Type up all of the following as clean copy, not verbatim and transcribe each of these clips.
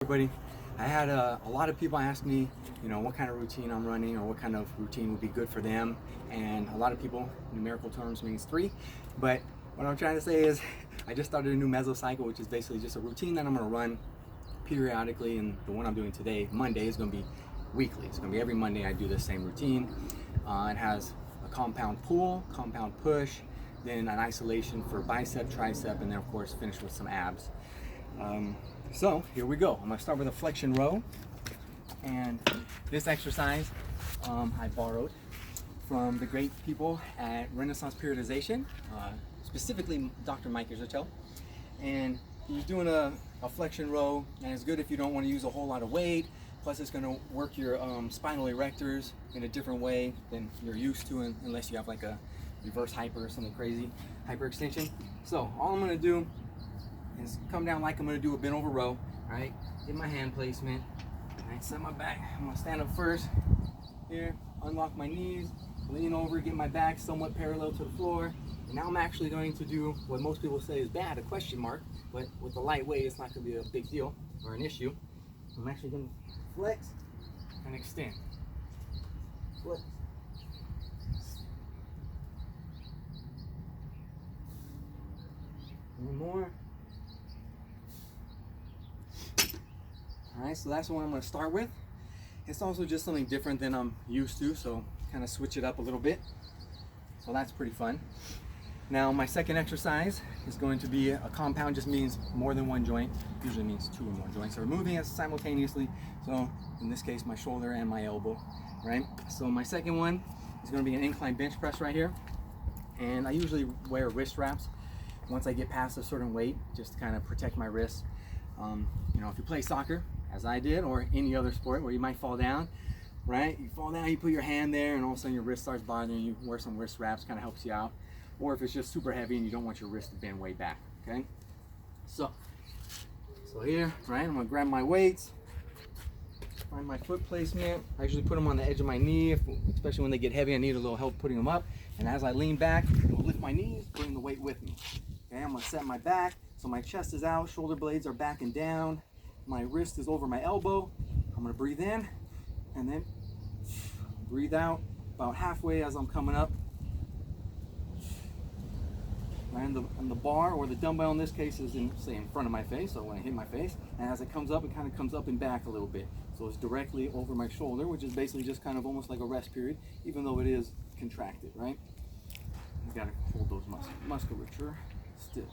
Everybody, I had a lot of people ask me, what kind of routine I'm running or what kind of routine would be good for them. And a lot of people, numerical terms means 3. But what I'm trying to say is I just started a new mesocycle, which is basically just a routine that I'm going to run periodically. And the one I'm doing today, Monday, is going to be weekly. It's going to be every Monday I do this same routine. It has a compound pull, compound push, then an isolation for bicep, tricep, and then of course finish with some abs. So here we go. I'm going to start with a flexion row, and this exercise I borrowed from the great people at Renaissance Periodization, specifically Dr. Mike Izertel, and he's doing a flexion row, and it's good if you don't want to use a whole lot of weight. Plus it's going to work your spinal erectors in a different way than you're used to, unless you have like a reverse hyper or something crazy, hyperextension. So all I'm going to do is come down like I'm going to do a bent over row, right? Get my hand placement, right? Set my back. I'm going to stand up first here, unlock my knees, lean over, get my back somewhat parallel to the floor. And now I'm actually going to do what most people say is bad, a question mark, but with the light weight, it's not going to be a big deal or an issue. I'm actually going to flex and extend. Flex. One more. Alright, so that's the one I'm going to start with. It's also just something different than I'm used to, so kind of switch it up a little bit. So that's pretty fun. Now my second exercise is going to be a compound, just means more than one joint. Usually means 2 or more joints. So we're moving it simultaneously. So in this case, my shoulder and my elbow, right? So my second one is going to be an incline bench press right here. And I usually wear wrist wraps once I get past a certain weight, just to kind of protect my wrists. If you play soccer, as I did, or any other sport where you might fall down, right? You fall down, you put your hand there, and all of a sudden your wrist starts bothering you. Wear some wrist wraps, kind of helps you out. Or if it's just super heavy and you don't want your wrist to bend way back, okay? So here, right, I'm gonna grab my weights, find my foot placement. I usually put them on the edge of my knee, especially when they get heavy. I need a little help putting them up. And as I lean back, I'll lift my knees, bring the weight with me. Okay, I'm gonna set my back, so my chest is out, shoulder blades are back and down. My wrist is over my elbow. I'm gonna breathe in and then breathe out about halfway as I'm coming up. And the bar, or the dumbbell in this case, is in front of my face, so when I hit my face, and as it comes up, it kind of comes up and back a little bit. So it's directly over my shoulder, which is basically just kind of almost like a rest period, even though it is contracted, right? You gotta hold those musculature still.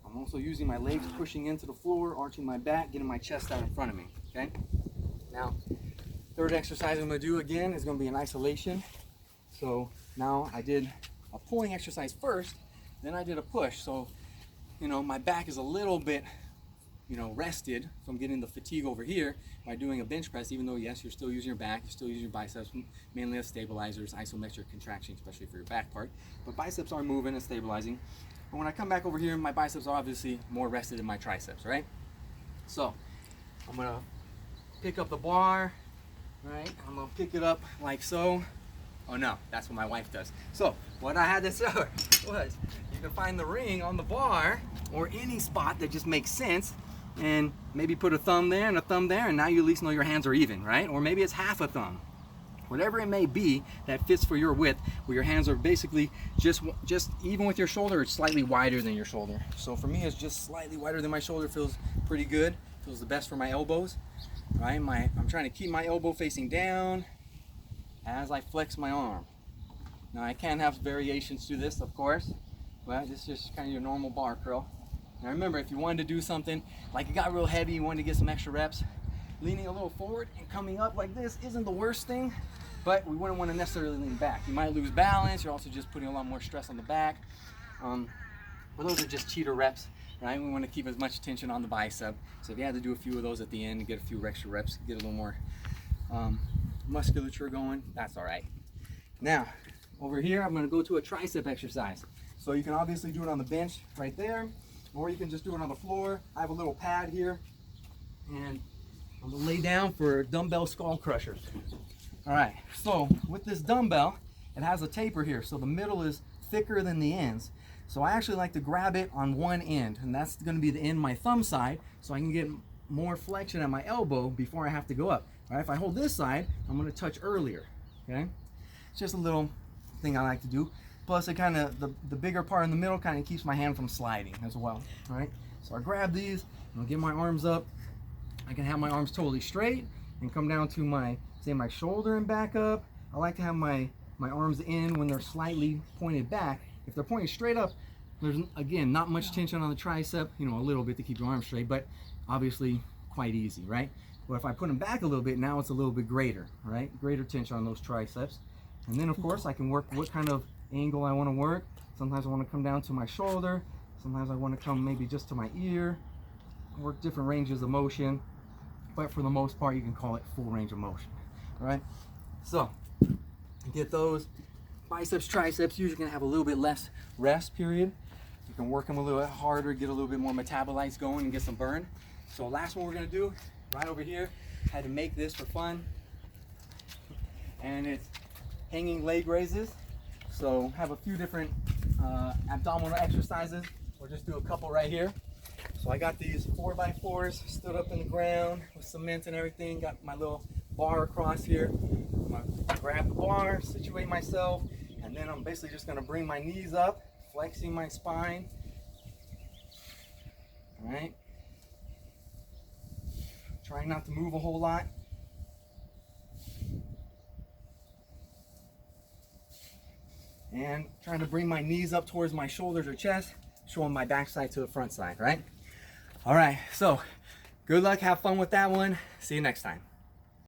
I'm also using my legs, pushing into the floor, arching my back, getting my chest out in front of me, okay? Now, third exercise I'm gonna do again is gonna be an isolation. So now I did a pulling exercise first, then I did a push. So, my back is a little bit, rested from getting the fatigue over here by doing a bench press, even though, yes, you're still using your back, you're still using your biceps, mainly as stabilizers, isometric contraction, especially for your back part. But biceps are moving and stabilizing. But when I come back over here, my biceps are obviously more rested than my triceps, right? So, I'm gonna pick up the bar, right? I'm gonna pick it up like so. Oh no, that's what my wife does. So what I had to show her was, you can find the ring on the bar or any spot that just makes sense, and maybe put a thumb there and a thumb there, and now you at least know your hands are even, right? Or maybe it's half a thumb. Whatever it may be that fits for your width, where your hands are basically just even with your shoulder, it's slightly wider than your shoulder. So for me, it's just slightly wider than my shoulder. Feels pretty good. Feels the best for my elbows, right? I'm trying to keep my elbow facing down as I flex my arm. Now I can have variations to this, of course, but this is just kind of your normal bar curl. Now remember, if you wanted to do something like it got real heavy, you wanted to get some extra reps, leaning a little forward and coming up like this isn't the worst thing, but we wouldn't want to necessarily lean back. You might lose balance. You're also just putting a lot more stress on the back. But those are just cheater reps, right? We want to keep as much tension on the bicep. So if you had to do a few of those at the end and get a few extra reps, get a little more musculature going, that's all right. Now, over here, I'm going to go to a tricep exercise. So you can obviously do it on the bench right there, or you can just do it on the floor. I have a little pad here, and I'm going to lay down for dumbbell skull crushers. All right, so with this dumbbell, it has a taper here, so the middle is thicker than the ends. So I actually like to grab it on one end, and that's going to be the end, my thumb side, so I can get more flexion at my elbow before I have to go up. All right, if I hold this side, I'm going to touch earlier. Okay, it's just a little thing I like to do. Plus, it kind of the bigger part in the middle kind of keeps my hand from sliding as well. All right, so I grab these, and I'll get my arms up. I can have my arms totally straight and come down to my, say, my shoulder and back up. I like to have my arms in when they're slightly pointed back. If they're pointing straight up, there's, again, not much tension on the tricep, you know, a little bit to keep your arms straight, but obviously quite easy, right? But if I put them back a little bit, now it's a little bit greater, right? Greater tension on those triceps. And then, of course, I can work what kind of angle I want to work. Sometimes I want to come down to my shoulder. Sometimes I want to come maybe just to my ear. Work different ranges of motion. But for the most part, you can call it full range of motion, all right? So, get those. Biceps, triceps, usually gonna have a little bit less rest period. You can work them a little bit harder, get a little bit more metabolites going and get some burn. So last one we're gonna do, right over here, had to make this for fun. And it's hanging leg raises. So have a few different abdominal exercises. We'll just do a couple right here. So I got these 4x4s stood up in the ground with cement and everything. Got my little bar across here. I'm gonna grab the bar, situate myself, and then I'm basically just gonna bring my knees up, flexing my spine. All right. Trying not to move a whole lot. And trying to bring my knees up towards my shoulders or chest, showing my backside to the front side, right? All right, so good luck, have fun with that one. See you next time.